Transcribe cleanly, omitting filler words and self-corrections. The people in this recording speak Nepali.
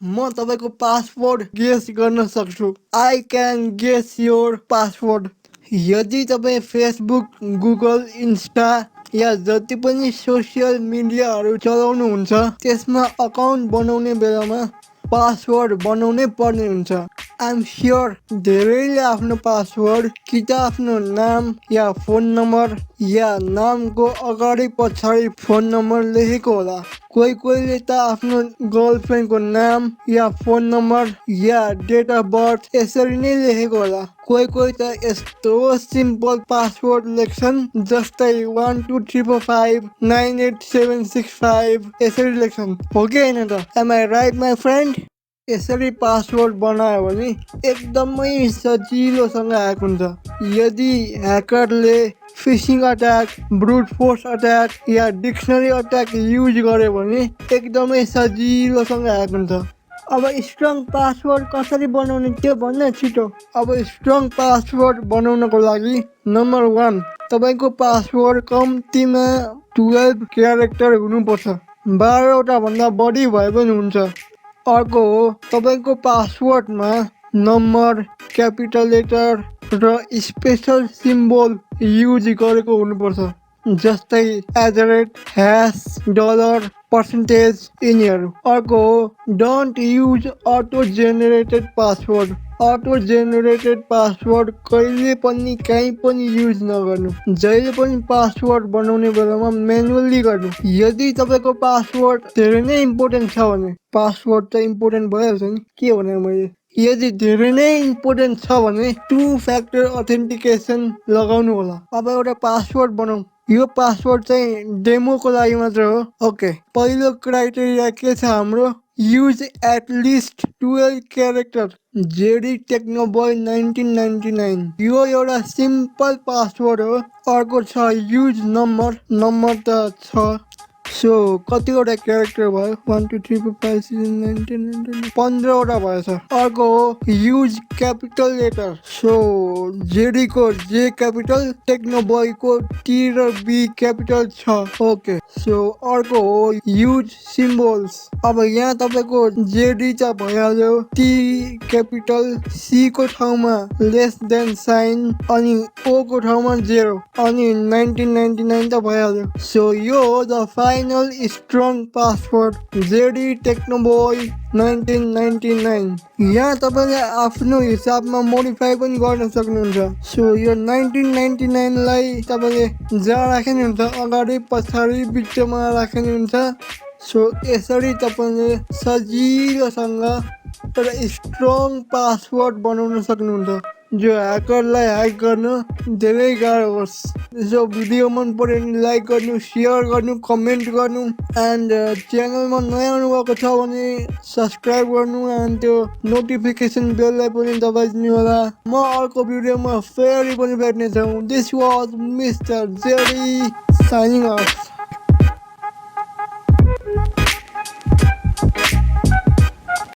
म तपाईँको पासवर्ड गेस गर्न सक्छु। I can guess your password. यदि तपाईँ फेसबुक, गुगल, इन्स्टा या जति पनि सोसियल मिडियाहरू चलाउनुहुन्छ त्यसमा अकाउन्ट बनाउने बेलामा पासवर्ड बनाउनै पर्ने हुन्छ। आइएम स्योर धेरैले आफ्नो पासवर्ड कि त आफ्नो नाम या फोन नम्बर या नामको अगाडि पछाडि फोन नम्बर लेखेको होला। कोहीले त आफ्नो गर्लफ्रेन्डको नाम या फोन नम्बर या डेट अफ बर्थ यसरी नै लेखेको होला। कोही त यस्तो सिम्पल पासवर्ड लेख्छन् जस्तै 1234598765 यसरी लेख्छन्। हो कि होइन त? Am I right my friend? यसरी पासवर्ड बनायो भने एकदमै सजिलोसँग ह्याक हुन्छ। यदि ह्याकरले phishing attack, brute force attack या डिक्सनरी अट्याक युज गर्यो भने एकदमै सजिलोसँग ह्याक हुन्छ। अब स्ट्रङ पासवर्ड कसरी बनाउने त्यो भन्दा छिटो। अब स्ट्रङ पासवर्ड बनाउनको लागि नम्बर 1 तपाईँको पासवर्ड कम्तीमा 12 क्यारेक्टर हुनुपर्छ। 12वटा भन्दा बढी भए पनि हुन्छ। अर्को हो तपाईँको पासवर्डमा नम्बर, क्यापिटल लेटर र स्पेसल सिम्बल युज गरेको हुनुपर्छ। जस्तै #, डलर, पर्सेन्टेज यिनीहरू। अर्को हो don't use auto generated password. Auto generated password कहिले पनि कहीँ पनि युज नगर्नु। जहिले पनि पासवर्ड बनाउने बेलामा म्यानुअली गर्नु। यदि तपाईँको पासवर्ड धेरै नै इम्पोर्टेन्ट छ भने, पासवर्ड त इम्पोर्टेन्ट भइहाल्छ नि, के भने मैले। यदि धेरै नै इम्पोर्टेन्ट छ भने 2 फ्याक्टर अथेन्टिकेसन लगाउनु होला। अब एउटा पासवर्ड बनाऊ। यो पासवर्ड चाहिँ डेमोको लागि मात्र हो। ओके, पहिलो क्राइटेरिया के छ हाम्रो? Use at least 12 character. JD Technoboy 1999। यो एउटा सिम्पल पासवर्ड हो। अर्को छ युज नम्बर। नम्बर त छ, सो कतिवटा क्यारेक्टर भयो? 1 2 3 4 5 6 7 8 9 10 15वटा भएछ। अर्को हो युज क्यापिटल लेटर। सो जेडीको जे क्यापिटल, टेक्नोबोयको टी र बी क्यापिटल छ। ओके, सो अर्को हो युज सिम्बल्स। अब यहाँ तपाईँको जेडी त भइहाल्यो, टी क्यापिटल, सी को ठाउँमा लेस देन साइन अनि ओ को ठाउँमा 0 अनि 1999 त भइहाल्यो। सो यो हो the final strong password, JD Technoboy 1999। यहाँ तपाईँले आफ्नो हिसाबमा मोडिफाई पनि गर्न सक्नुहुन्छ। सो यो 1999 लाई तपाईँले जहाँ राख्नुहुन्छ, अगाडि पछाडि बिचमा राख्नुहुन्छ। सो यसरी तपाईँले सजिलोसँग एउटा स्ट्रङ पासवर्ड बनाउन सक्नुहुन्छ जो ह्याकरलाई ह्याक गर्न धेरै गाह्रो होस्। सो भिडियो मन पर्यो भने लाइक गर्नु, सेयर गर्नु, कमेन्ट गर्नु एन्ड च्यानलमा नयाँ आउनुभएको छ भने सब्सक्राइब गर्नु एन्ड त्यो नोटिफिकेसन बेललाई पनि दबाइदिनु होला। म अर्को भिडियोमा फेरि पनि भेट्नेछौँ। This was mister JD signing of.